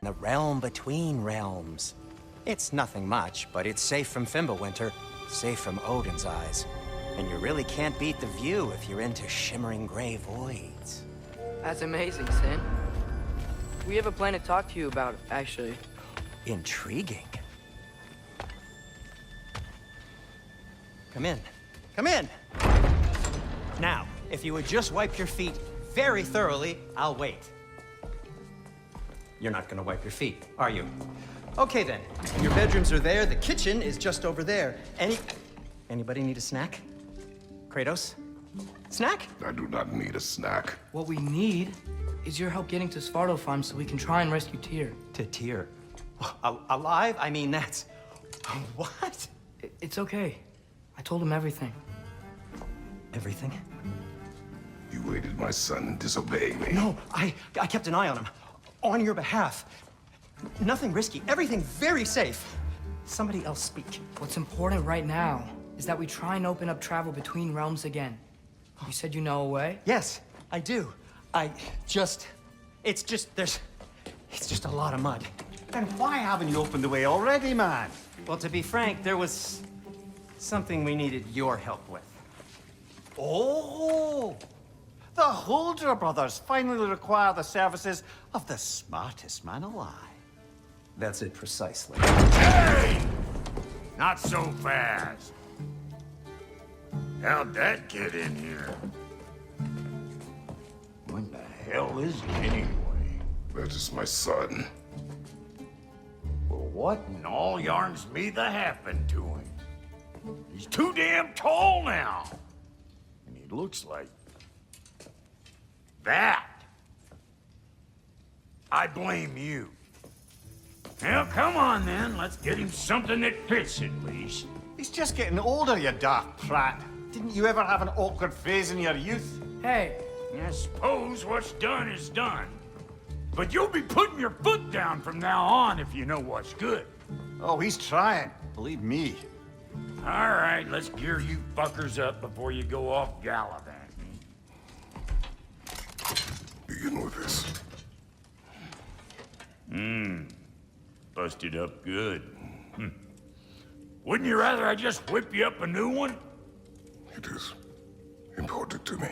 The realm between realms. It's nothing much, but it's safe from Fimbulwinter, safe from Odin's eyes. And you really can't beat the view if you're into shimmering gray voids. That's amazing, Sin. We have a plan to talk to you about, actually. Intriguing. Come in. Come in! Now, if you would just wipe your feet very thoroughly, I'll wait. You're not gonna wipe your feet, are you? Okay then. Your bedrooms are there, the kitchen is just over there. Anybody need a snack? Kratos? Snack? I do not need a snack. What we need is your help getting to Svartalfheim so we can try and rescue Tyr. To Tyr? Alive? I mean, that's... What? It's okay. I told him everything. Everything? You aided my son disobeying me. No, I kept an eye on him. On your behalf. Nothing risky. Everything very safe. Somebody else speak. What's important right now is that we try and open up travel between realms again. You said you know a way? Yes, I do. It's just a lot of mud. Then why haven't you opened the way already, man? Well, to be frank, there was something we needed your help with. Oh! The Holder brothers finally require the services of the smartest man alive. That's it precisely. Hey! Not so fast. How'd that get in here? What the hell is it anyway? That is my son. Well, what in all yarns me that happened to him? He's too damn tall now. And he looks like... that. I blame you. Well, come on then. Let's get him something that fits at least. He's just getting older, you dark prat. Didn't you ever have an awkward phase in your youth? Hey, I suppose what's done is done. But you'll be putting your foot down from now on if you know what's good. Oh, he's trying. Believe me. All right, let's gear you fuckers up before you go off gallivanting. Begin with this. Busted up good. Wouldn't you rather I just whip you up a new one? It is important to me.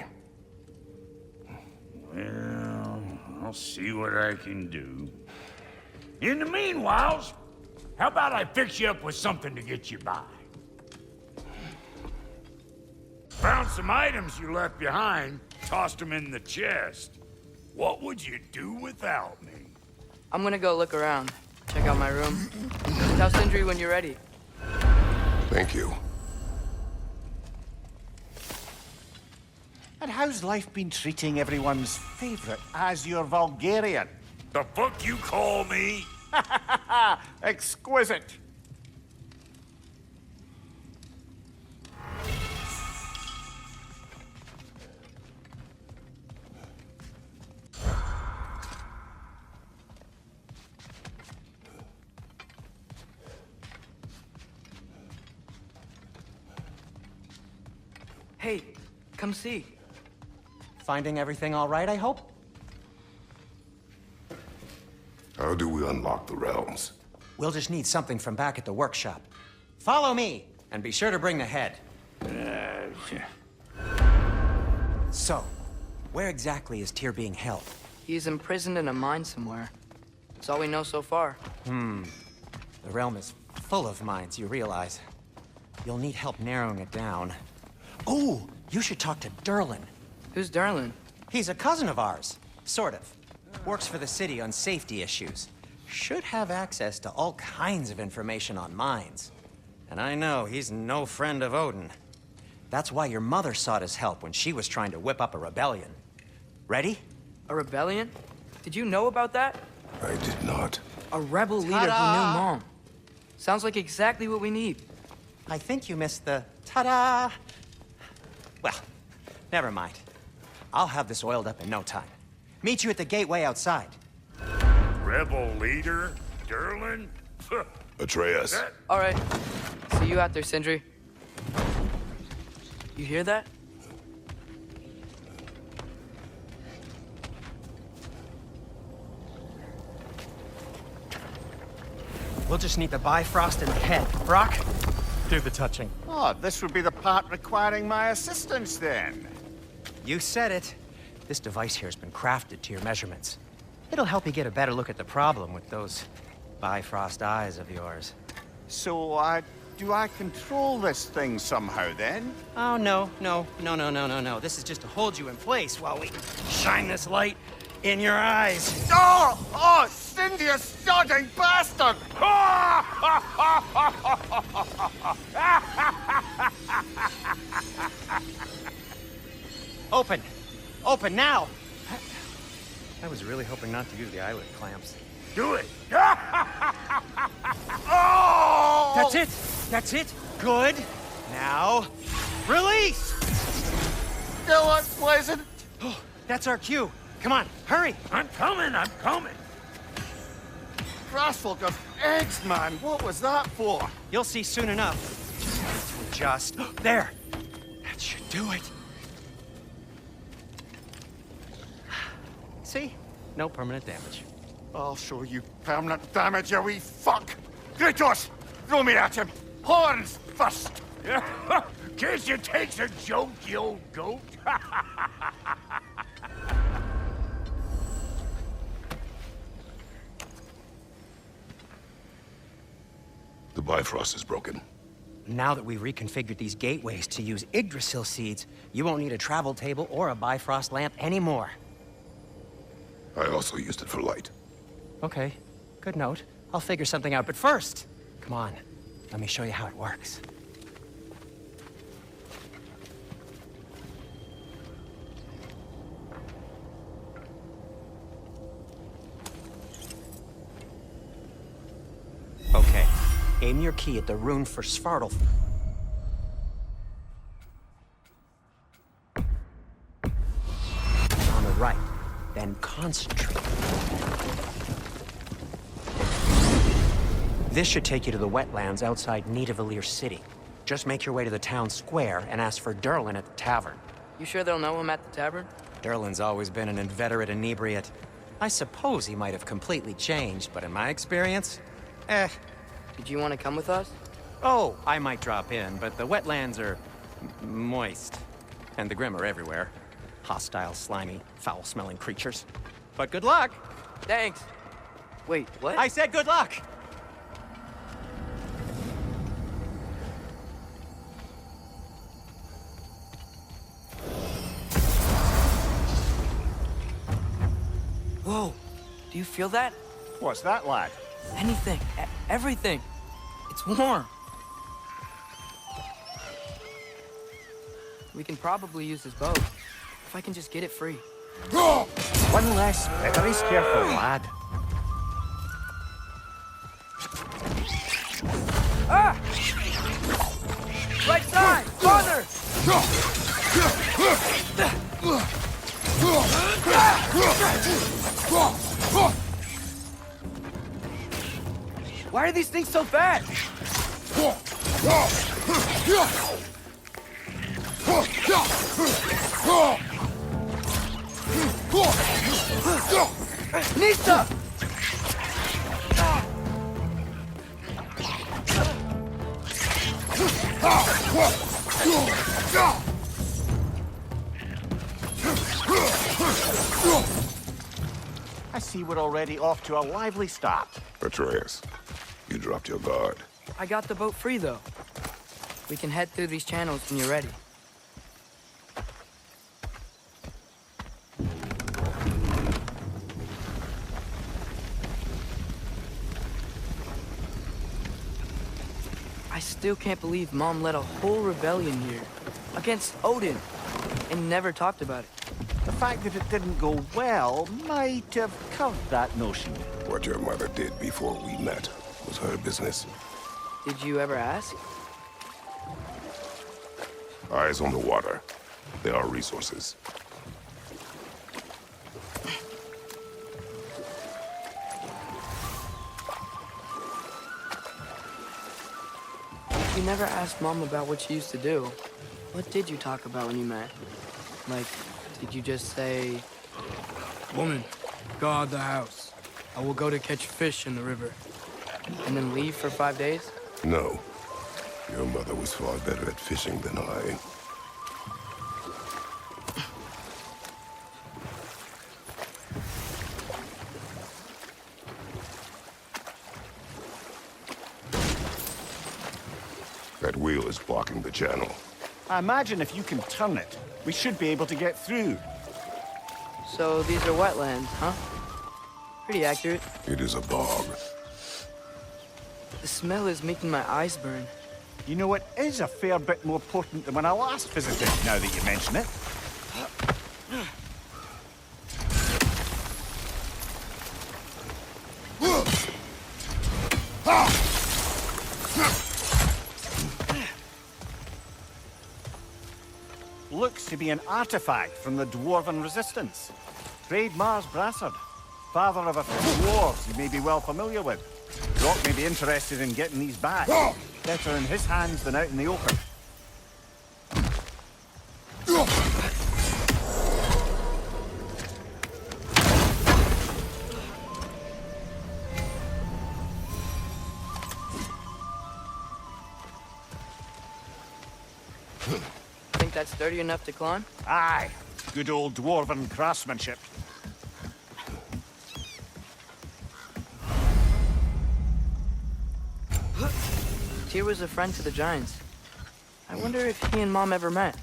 Well, I'll see what I can do. In the meanwhile, how about I fix you up with something to get you by? Found some items you left behind, tossed them in the chest. What would you do without me? I'm gonna go look around. Check out my room. Tell Sindri when you're ready. Thank you. And how's life been treating everyone's favorite Azure Vulgarian? The fuck you call me? Exquisite. Hey, come see. Finding everything all right, I hope? How do we unlock the realms? We'll just need something from back at the workshop. Follow me, and be sure to bring the head. So, where exactly is Tyr being held? He's imprisoned in a mine somewhere. That's all we know so far. The realm is full of mines, you realize. You'll need help narrowing it down. Oh, you should talk to Durlin. Who's Darlin? He's a cousin of ours, sort of. Works for the city on safety issues. Should have access to all kinds of information on mines. And I know he's no friend of Odin. That's why your mother sought his help when she was trying to whip up a rebellion. Ready? A rebellion? Did you know about that? I did not. A rebel leader who knew Mom. Sounds like exactly what we need. I think you missed the ta-da. Well, never mind. I'll have this oiled up in no time. Meet you at the gateway outside. Rebel leader? Durlin? Atreus. All right. See you out there, Sindri. You hear that? We'll just need the Bifrost in the head. Brock, do the touching. Oh, this would be the part requiring my assistance then. You said it. This device here has been crafted to your measurements. It'll help you get a better look at the problem with those Bifrost eyes of yours. So, do I control this thing somehow then? Oh, no. This is just to hold you in place while we shine this light in your eyes. Oh! Oh, Cindy, you sodding bastard! Open! Open now! I was really hoping not to use the eyelid clamps. Do it. Oh! That's it! That's it! Good! Now, release! Still unpleasant. Oh, that's our cue. Come on, hurry! I'm coming. Crossfolk of eggs, man. What was that for? You'll see soon enough. Just have to adjust. There! That should do it. See? No permanent damage. I'll show you permanent damage, you wee fuck! Kratos! Throw me at him! Horns first! Guess it takes a joke, you old goat. The Bifrost is broken. Now that we've reconfigured these gateways to use Yggdrasil seeds, you won't need a travel table or a Bifrost lamp anymore. I also used it for light. Okay, good note. I'll figure something out, but first, come on, let me show you how it works. Okay, aim your key at the rune for Svartalf. On the right, then concentrate. This should take you to the wetlands outside Nidavellir City. Just make your way to the town square and ask for Derlin at the tavern. You sure they'll know him at the tavern? Derlin's always been an inveterate inebriate. I suppose he might have completely changed, but in my experience, Did you want to come with us? Oh, I might drop in, but the wetlands are moist. And the Grim are everywhere. Hostile, slimy, foul-smelling creatures. But good luck! Thanks. Wait, what? I said good luck! Whoa, do you feel that? What's that, lad? Anything, everything. It's warm. We can probably use this boat, if I can just get it free. One less. Very careful, lad. Ah! Right side! Father! Why are these things so bad? Nista! I see we're already off to a lively start. Atreus, you dropped your guard. I got the boat free, though. We can head through these channels when you're ready. I still can't believe Mom led a whole rebellion here against Odin and never talked about it. The fact that it didn't go well might have covered that notion. What your mother did before we met was her business. Did you ever ask? Eyes on the water. There are resources. You never asked Mom about what she used to do. What did you talk about when you met? Like, did you just say, "Woman, guard the house. I will go to catch fish in the river"? and then leave for 5 days? No. Your mother was far better at fishing than I. That wheel is blocking the channel. I imagine if you can turn it, we should be able to get through. So these are wetlands, huh? Pretty accurate. It is a bog. The smell is making my eyes burn. You know, it is a fair bit more potent than when I last visited, now that you mention it. Looks to be an artifact from the Dwarven resistance. Trade Mars Brassard, father of a few dwarves you may be well familiar with. Rock may be interested in getting these back. Better in his hands than out in the open. Think that's sturdy enough to climb? Aye, good old Dwarven craftsmanship. Tyr was a friend to the Giants. I wonder if he and Mom ever met.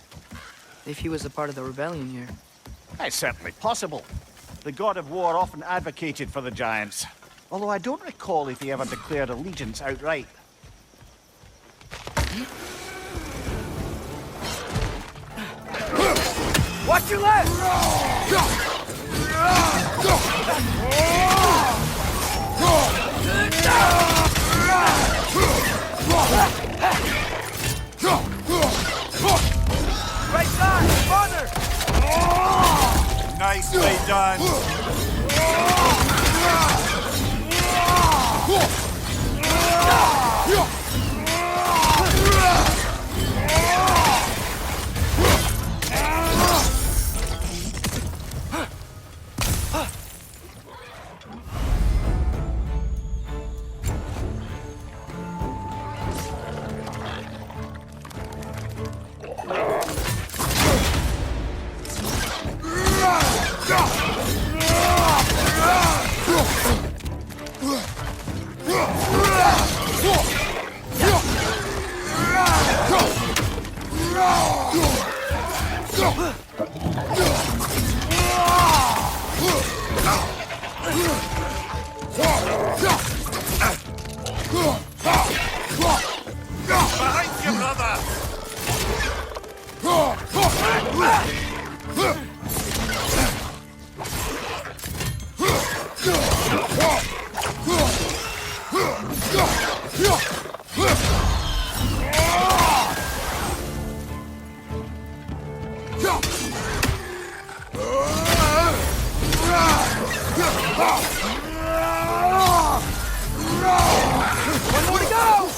If he was a part of the rebellion here. It's certainly possible. The god of war often advocated for the Giants. Although I don't recall if he ever declared allegiance outright. Watch your left! Right side! Farther! Nicely done. Behind you, brother! One more to go!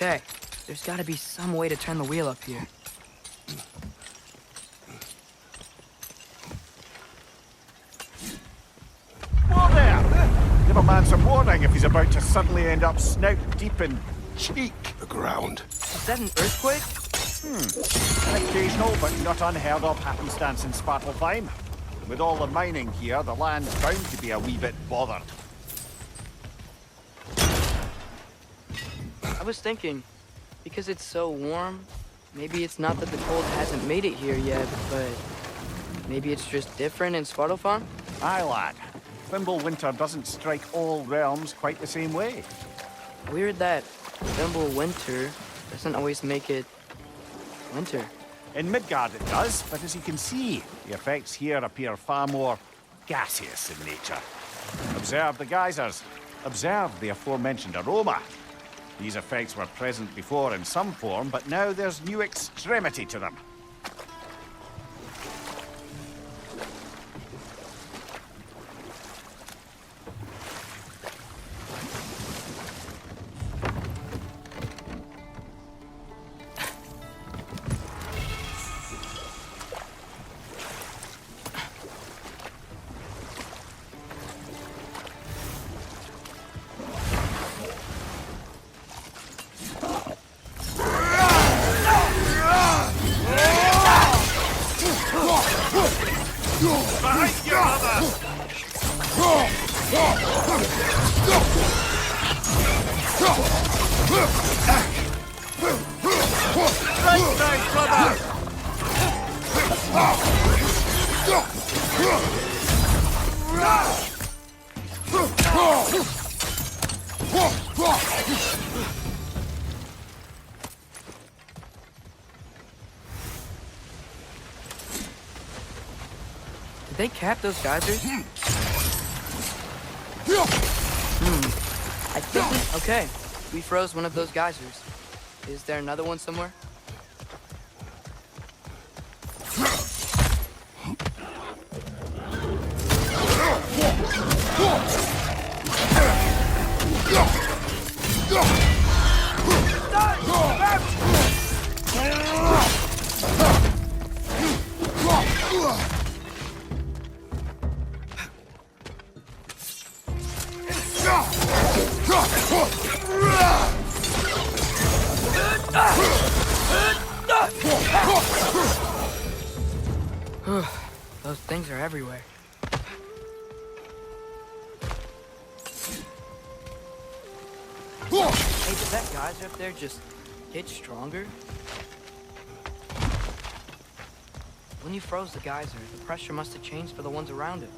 Okay, there's gotta be some way to turn the wheel up here. Whoa there! Give a man some warning if he's about to suddenly end up snout deep in cheek. The ground. Is that an earthquake? An occasional but not unheard of happenstance in Svartalfheim. With all the mining here, the land's bound to be a wee bit bothered. I was thinking, because it's so warm, maybe it's not that the cold hasn't made it here yet, but maybe it's just different in Svartalfheim? Aye, lad. Winter doesn't strike all realms quite the same way. Weird that Winter doesn't always make it winter. In Midgard it does, but as you can see, the effects here appear far more gaseous in nature. Observe the geysers. Observe the aforementioned aroma. These effects were present before in some form, but now there's new extremity to them. Did they cap those geysers? I think okay. We froze one of those geysers. Is there another one somewhere? Those things are everywhere. Hey, did that geyser up there just get stronger? When you froze the geyser, the pressure must have changed for the ones around it.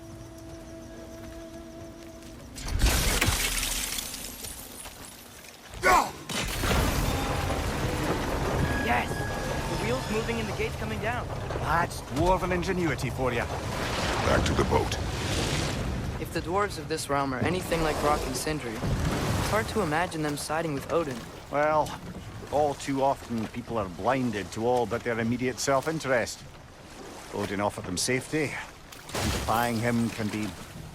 Yes! The wheel's moving and the gate's coming down. That's dwarven ingenuity for you. Back to the boat. If the dwarves of this realm are anything like Rock and Sindri, it's hard to imagine them siding with Odin. Well, all too often people are blinded to all but their immediate self-interest. Odin offered them safety, and defying him can be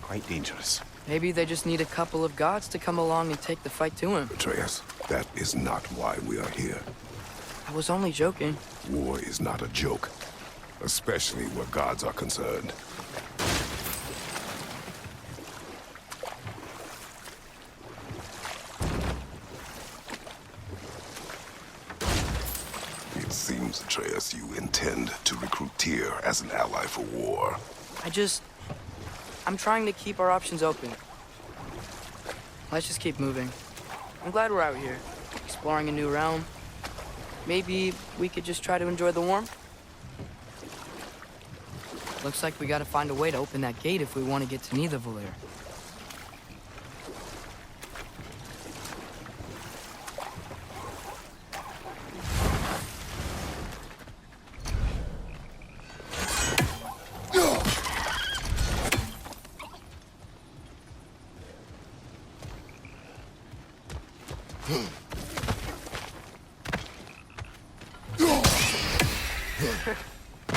quite dangerous. Maybe they just need a couple of gods to come along and take the fight to him. Atreus, that is not why we are here. I was only joking. War is not a joke, especially where gods are concerned. It seems, Atreus, you intend to recruit Tyr as an ally for war. I'm trying to keep our options open. Let's just keep moving. I'm glad we're out here, exploring a new realm. Maybe we could just try to enjoy the warmth? Looks like we gotta find a way to open that gate if we want to get to Nidavellir.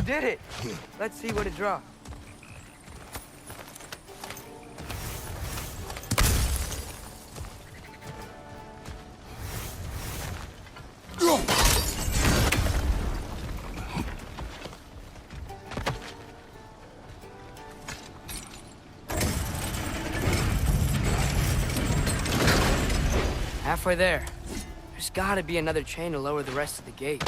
Did it! Let's see what it dropped. Halfway there. There's gotta be another chain to lower the rest of the gate.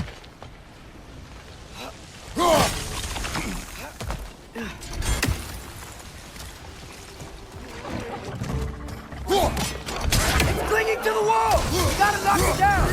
It's clinging to the wall! We gotta knock it down!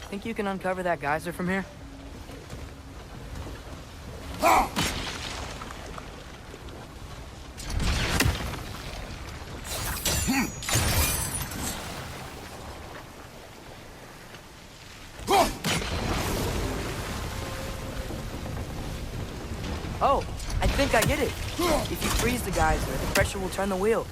Think you can uncover that geyser from here? Oh, I think I get it. If you freeze the geyser, the pressure will turn the wheel.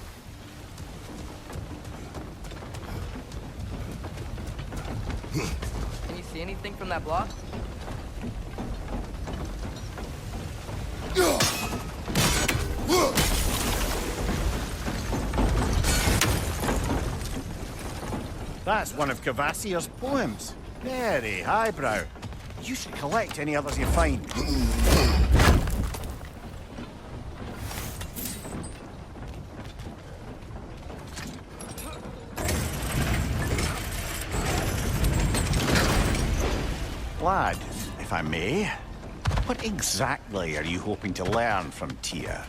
Can you see anything from that block? That's one of Kvasir's poems. Very highbrow. You should collect any others you find. Lad, if I may, what exactly are you hoping to learn from Tyr?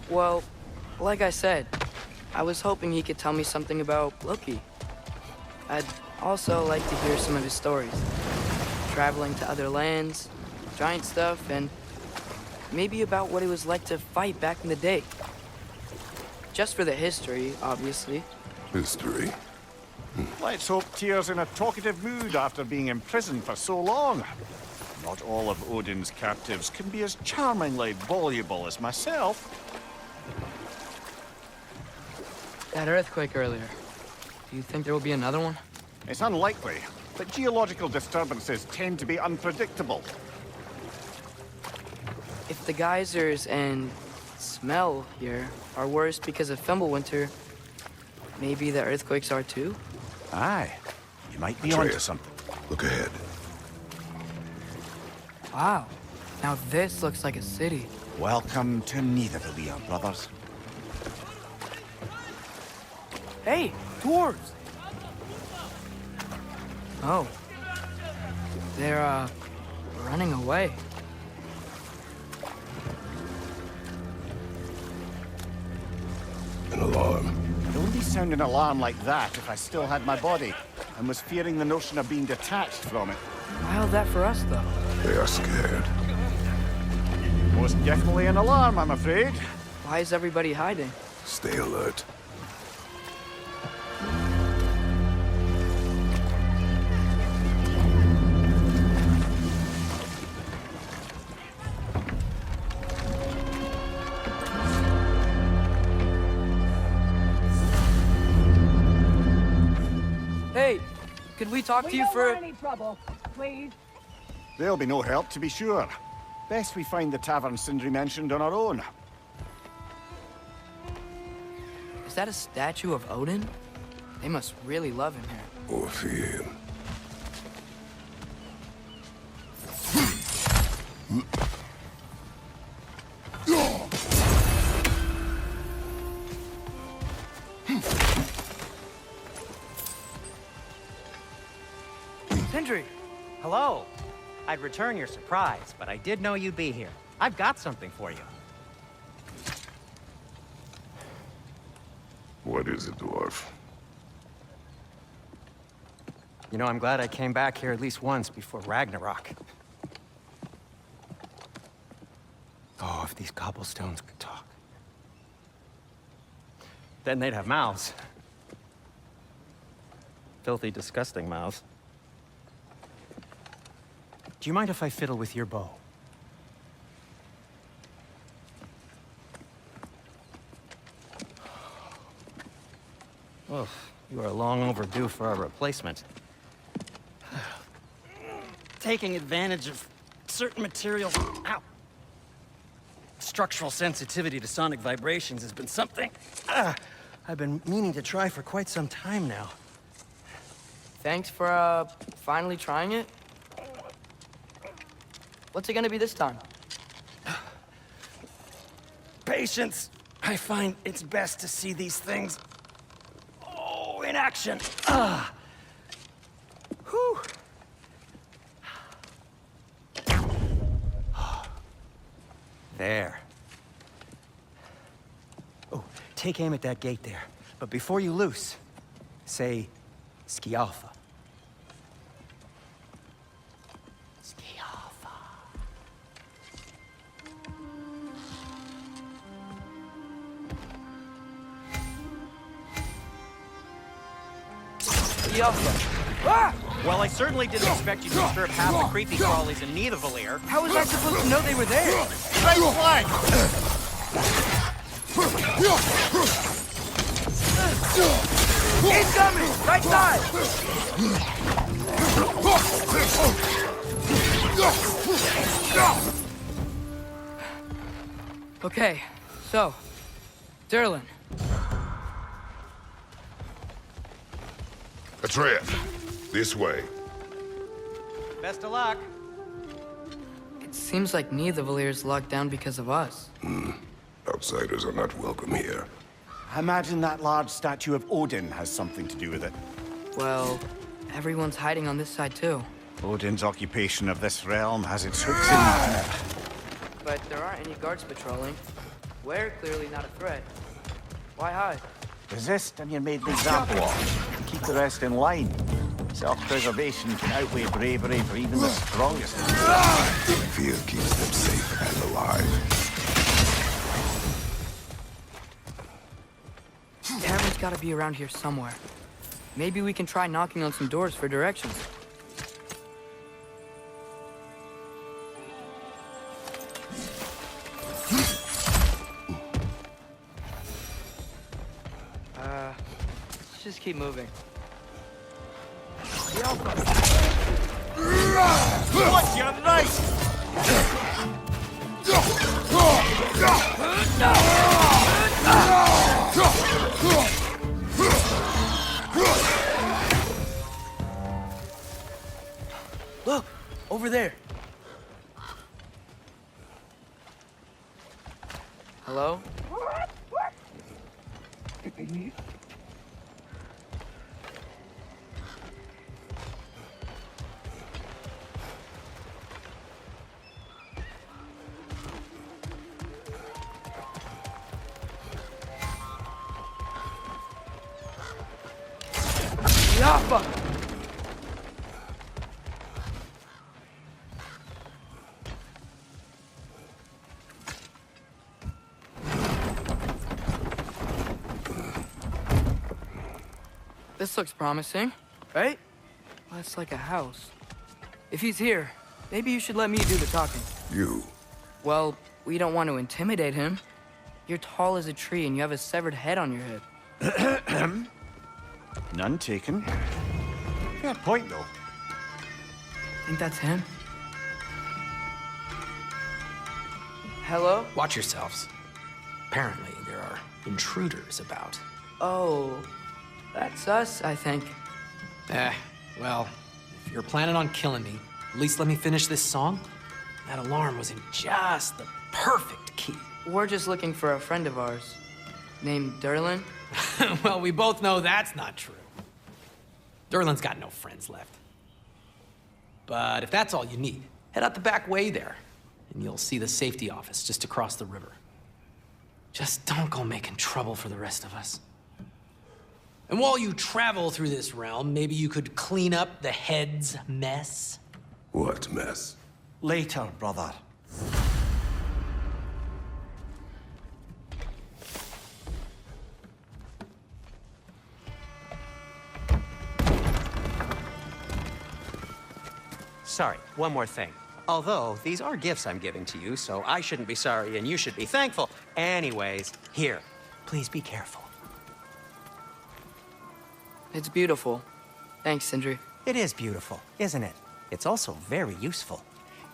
Well, like I said, I was hoping he could tell me something about Loki. I'd also like to hear some of his stories. Traveling to other lands, giant stuff, and maybe about what it was like to fight back in the day. Just for the history, obviously. History. Let's hope Tyr's in a talkative mood after being imprisoned for so long. Not all of Odin's captives can be as charmingly voluble as myself. That earthquake earlier. Do you think there will be another one? It's unlikely, but geological disturbances tend to be unpredictable. If the geysers and smell here are worse because of Fimbulwinter, maybe the earthquakes are too? Aye, you might be onto Atreus, something. look ahead. Wow. Now this looks like a city. Welcome to Nidavellir, brothers. Hey, dwarves! Oh. They're, running away. An alarm. I'd only sound an alarm like that if I still had my body, and was fearing the notion of being detached from it. Why all that for us, though? They are scared. Most definitely an alarm, I'm afraid. Why is everybody hiding? Stay alert. Hey, could we talk to you for... any trouble, please. There'll be no help, to be sure. Best we find the tavern Sindri mentioned on our own. Is that a statue of Odin? They must really love him here. Or fear him. Sindri! Hello. I'd return your surprise, but I did know you'd be here. I've got something for you. What is it, dwarf? You know, I'm glad I came back here at least once before Ragnarok. Oh, if these cobblestones could talk. Then they'd have mouths. Filthy, disgusting mouths. Do you mind if I fiddle with your bow? Oh, you are long overdue for a replacement. Taking advantage of certain materials. Ow! Structural sensitivity to sonic vibrations has been something I've been meaning to try for quite some time now. Thanks for, finally trying it. What's it gonna be this time? Patience I find it's best to see these things, in action. Whew. There. Oh, take aim at that gate there. But before you loose, say, Skialfa. Skialfa. Ah! Well, I certainly didn't expect you to disturb half the creepy crawlies in Nidavellir. How was I supposed to know they were there? Right flank! Incoming! Right side! Okay, so, Durlin. Atreus, this way. Best of luck. It seems like Nidavellir's locked down because of us. Outsiders are not welcome here. I imagine that large statue of Odin has something to do with it. Well, everyone's hiding on this side too. Odin's occupation of this realm has its hooks in the air. But there aren't any guards patrolling. We're clearly not a threat. Why hide? Resist and you're made an example of. Keep the rest in line. Self-preservation can outweigh bravery for even the strongest. Fear keeps them safe and alive. Tavern's gotta be around here somewhere. Maybe we can try knocking on some doors for directions. Let's just keep moving. What's your knife? Look! Over there! Hello? Yappa! This looks promising, right? Well, it's like a house. If he's here, maybe you should let me do the talking. You. Well, we don't want to intimidate him. You're tall as a tree and you have a severed head on your head. None taken. Fair point, though. Think that's him? Hello? Watch yourselves. Apparently, there are intruders about. Oh, that's us, I think. Well, if you're planning on killing me, at least let me finish this song. That alarm was in just the perfect key. We're just looking for a friend of ours, named Durlin. Well, we both know that's not true. Durlin's got no friends left. But if that's all you need, head out the back way there, and you'll see the safety office just across the river. Just don't go making trouble for the rest of us. And while you travel through this realm, maybe you could clean up the head's mess? What mess? Later, brother. Sorry, one more thing. Although, these are gifts I'm giving to you, so I shouldn't be sorry and you should be thankful. Anyways, here, please be careful. It's beautiful. Thanks, Sindri. It is beautiful, isn't it? It's also very useful.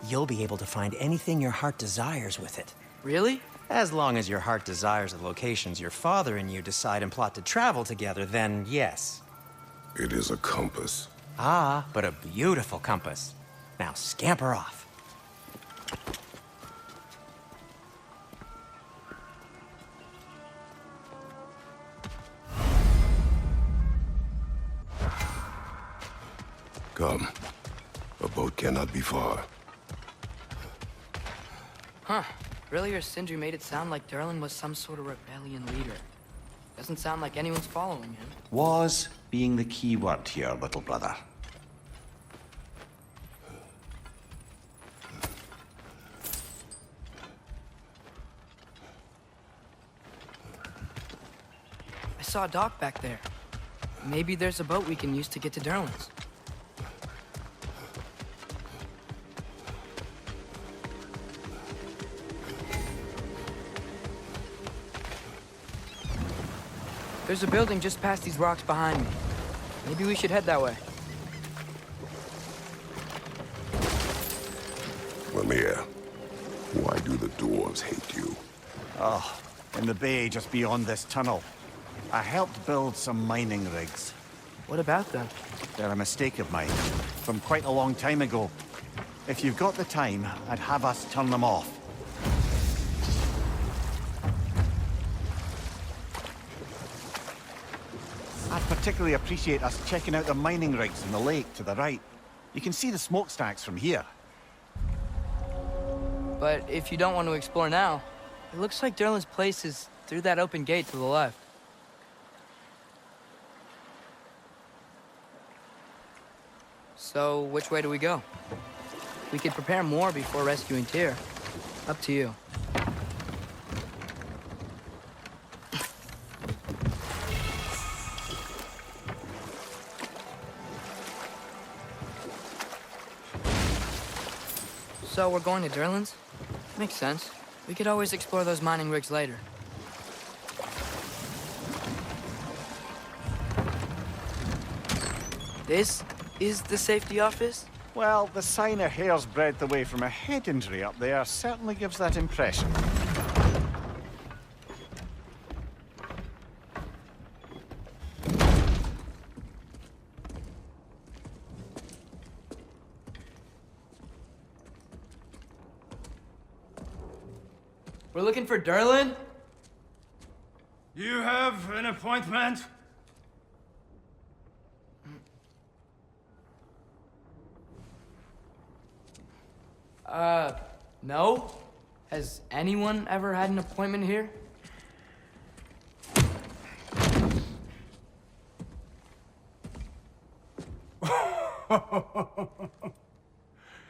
You'll be able to find anything your heart desires with it. Really? As long as your heart desires the locations your father and you decide and plot to travel together, then yes. It is a compass. Ah, but a beautiful compass. Now scamper off. come. A boat cannot be far. Huh. Earlier, Sindri made it sound like Durlin was some sort of rebellion leader. Doesn't sound like anyone's following him. Was being the key word here, little brother. I saw a dock back there. Maybe there's a boat we can use to get to Durlin's. There's a building just past these rocks behind me. Maybe we should head that way. Lemire, why do the dwarves hate you? Oh, in the bay just beyond this tunnel. I helped build some mining rigs. What about them? They're a mistake of mine, from quite a long time ago. If you've got the time, I'd have us turn them off. I'd particularly appreciate us checking out the mining rigs in the lake to the right. You can see the smokestacks from here. But if you don't want to explore now, it looks like Durlin's place is through that open gate to the left. So, which way do we go? We could prepare more before rescuing Tyr. Up to you. So, we're going to Durlin's? Makes sense. We could always explore those mining rigs later. This is the safety office? Well, the sign a hair's breadth away from a head injury up there certainly gives that impression. We're looking for Durlin? You have an appointment? No? Has anyone ever had an appointment here?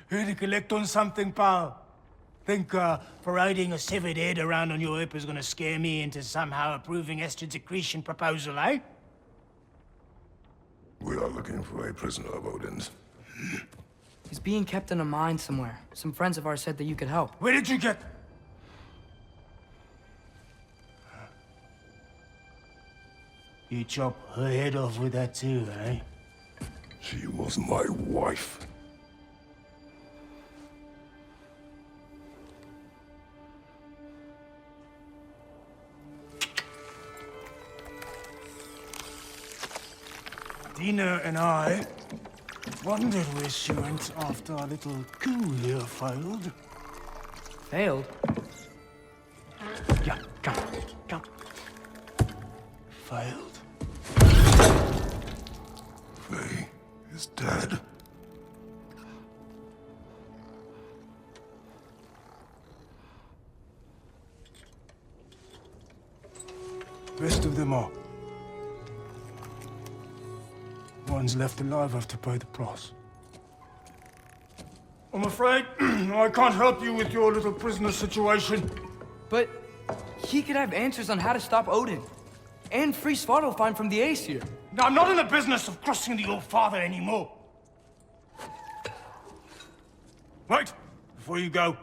Here to collect on something, pal? Think, parading a severed head around on your hip is gonna scare me into somehow approving Esther's accretion proposal, eh? We are looking for a prisoner of Odin's. He's being kept in a mine somewhere. Some friends of ours said that you could help. Where did you get... You chop her head off with that too, eh? She was my wife. Dina and I wondered where she went after our little coup here failed. Failed? Yeah, come. Failed. Faye is dead. Rest of them are. Ones left alive have to pay the price. I'm afraid I can't help you with your little prisoner situation. But he could have answers on how to stop Odin. And free Svartalfheim from the Aesir. Now, I'm not in the business of crossing the old father anymore. Right, before you go.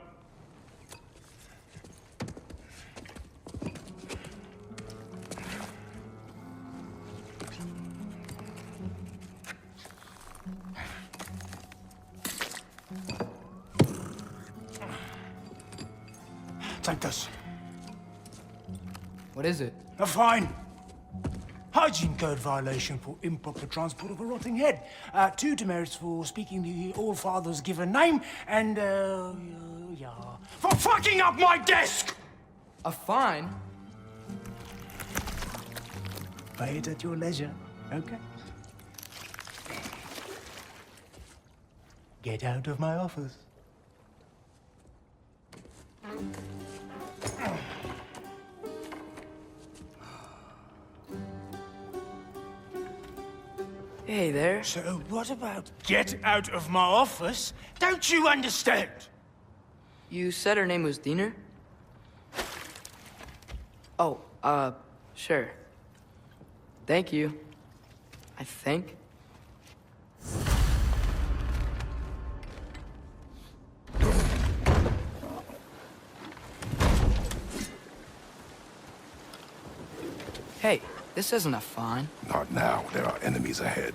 Take this. What is it? A fine. Hygiene code violation for improper transport of a rotting head. 2 demerits for speaking the All-Father's given name, and, yeah, for fucking up my desk! A fine? Pay it at your leisure, okay? Get out of my office. Hey there. So what about get out of my office? Don't you understand? You said her name was Diener? Oh, sure. Thank you. I think. Hey, this isn't a fine. Not now. There are enemies ahead.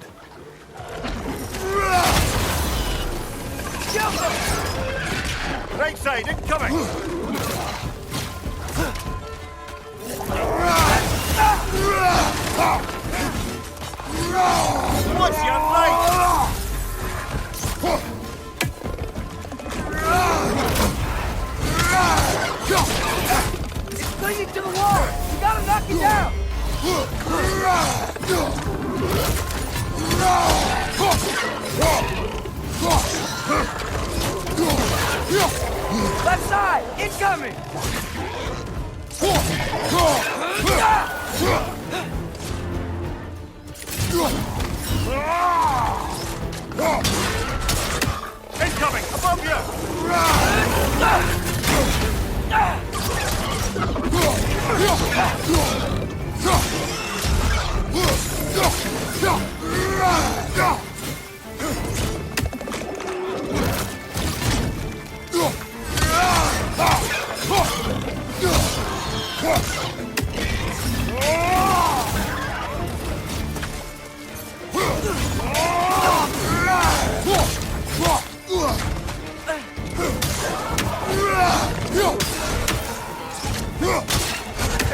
Right side, incoming! What's your light? It's clinging to the wall! You gotta knock it down! Left side! Incoming! Incoming! Above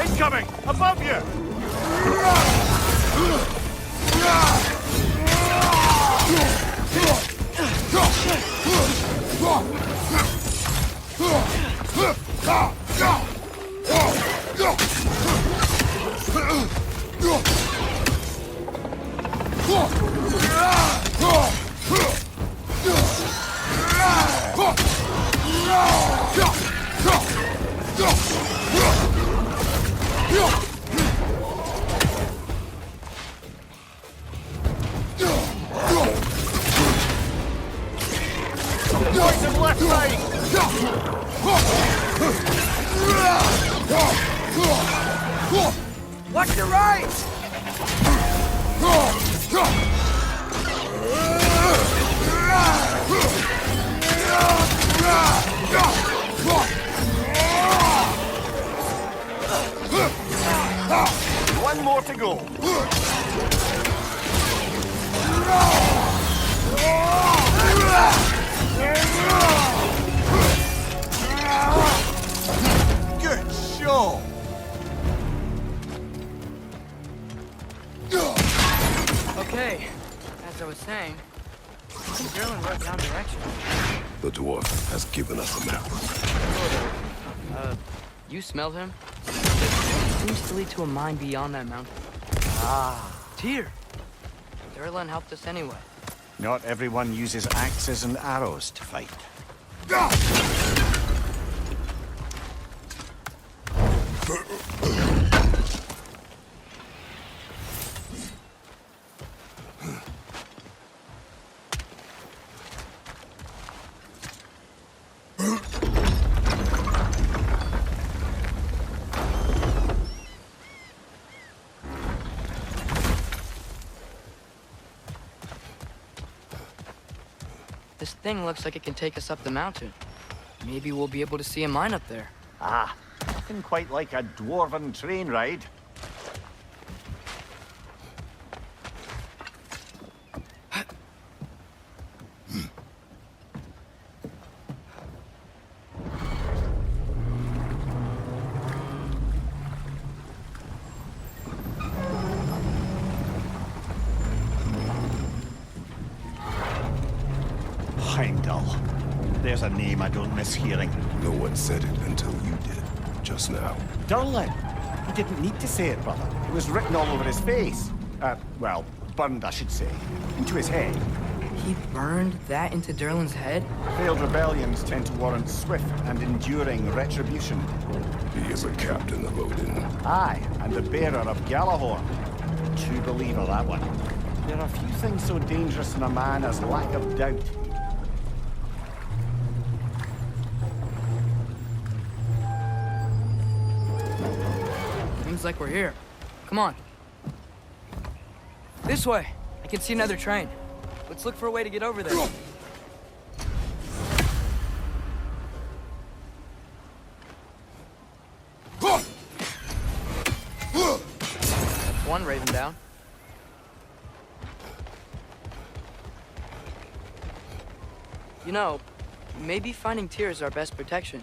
Incoming! Above you! Left side! Watch your right! One more to go. Good show. Okay, as I was saying, Sterling wrote down directions. The dwarf has given us a map. You smelled him? It seems to lead to a mine beyond that mountain. Tyr! Durlin helped us anyway. Not everyone uses axes and arrows to fight. This thing looks like it can take us up the mountain. Maybe we'll be able to see a mine up there. Nothing quite like a dwarven train ride. Heimdall. There's a name I don't miss hearing. No one said it until you did, just now. Durlin. He didn't need to say it, brother. It was written all over his face. Well, burned, I should say. Into his head. He burned that into Durlin's head? Failed rebellions tend to warrant swift and enduring retribution. He is a captain of Odin. Aye, and the bearer of Galahorn. True believer, that one. There are few things so dangerous in a man as lack of doubt. Seems like we're here. Come on. This way. I can see another train. Let's look for a way to get over there. That's one raven down. You know, maybe finding Tyr is our best protection.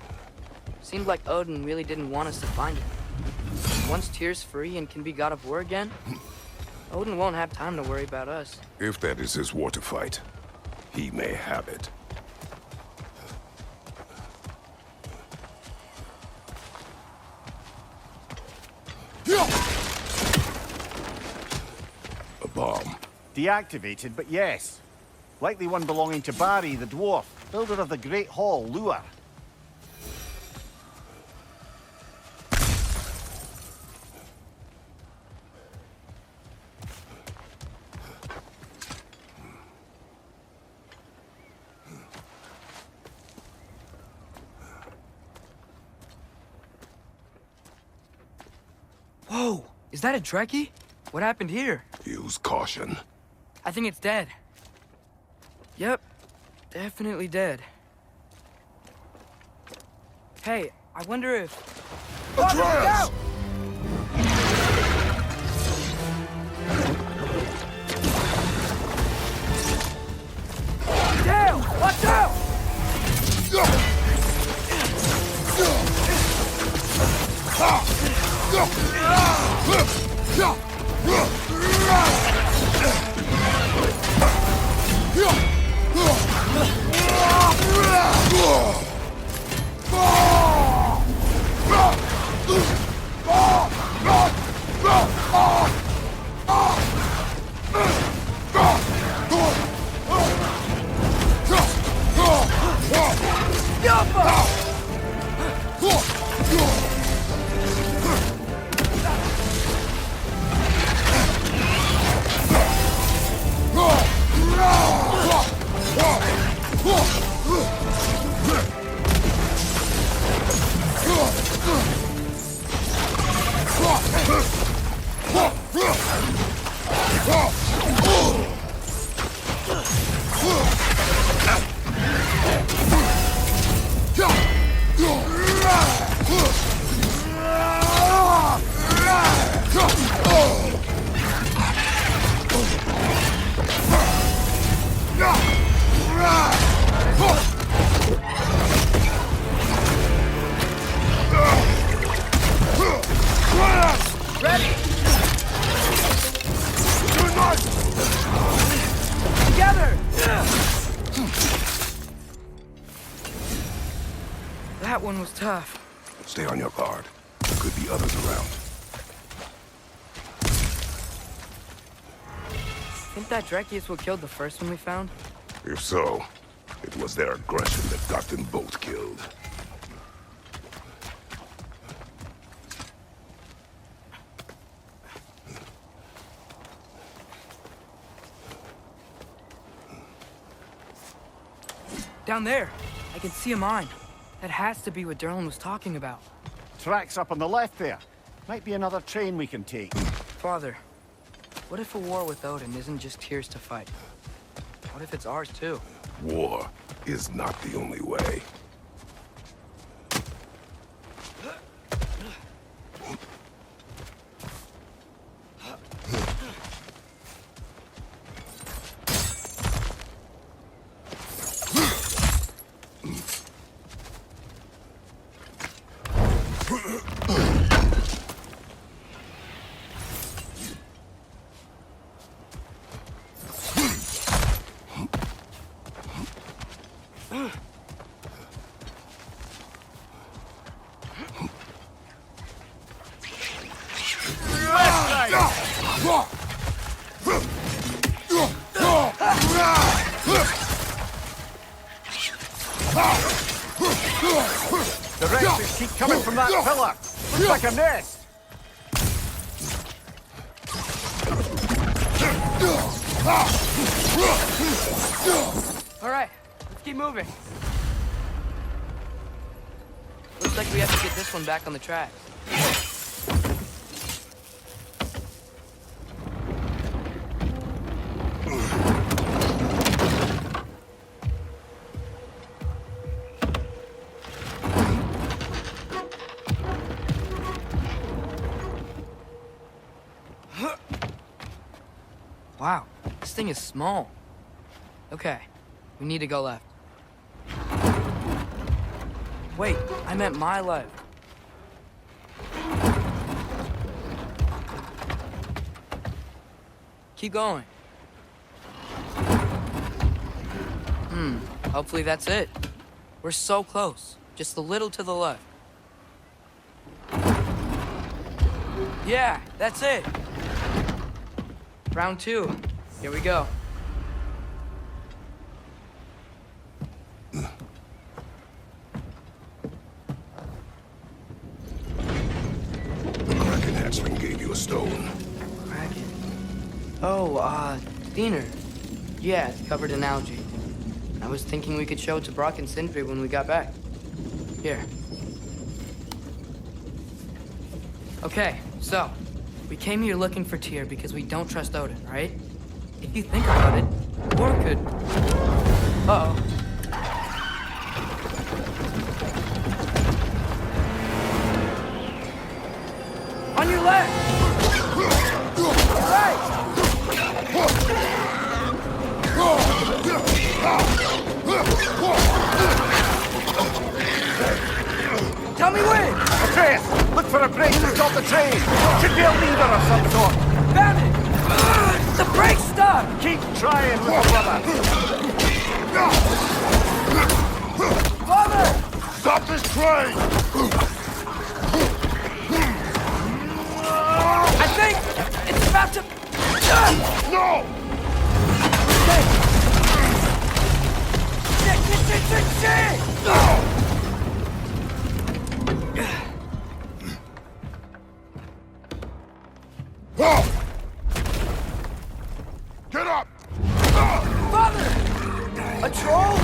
Seemed like Odin really didn't want us to find it. Once Tyr's free and can be god of war again, Odin won't have time to worry about us. If that is his war to fight, he may have it. A bomb. Deactivated, but yes. Likely one belonging to Barry, the dwarf, builder of the Great Hall, Lure. Whoa! Is that a Trekkie? What happened here? Use caution. I think it's dead. Yep. Definitely dead. Hey, I wonder if... Atreus! Damn! Watch out! That one was tough. Stay on your guard. There could be others around. Think that Dreki is what killed the first one we found? If so, it was their aggression that got them both killed. Down there, I can see a mine. That has to be what Durlin was talking about. Tracks up on the left there. Might be another train we can take. Father, what if a war with Odin isn't just Tyr's to fight? What if it's ours too? War is not the only way. The wrenches keep coming from that pillar. Looks like a nest. All right, let's keep moving. Looks like we have to get this one back on the track. Wow, this thing is small. Okay, we need to go left. Wait, I meant my left. Keep going. Hopefully that's it. We're so close. Just a little to the left. Yeah, that's it. Round 2. Here we go. The Kraken hatchling gave you a stone. Kraken. Oh, Diener. Yeah, it's covered in algae. I was thinking we could show it to Brock and Sindri when we got back. Here. Okay, so, we came here looking for Tyr because we don't trust Odin, right? If you think about it, Thor could... Uh-oh. On your left! Right! Tell me when! Atreus, look for a break to stop the train. Should be a lever of some sort. Found it! The brake's stuck! Keep trying, little brother. Father! Stop this train! I think it's about to... No! Shit! Get up! Father! A troll?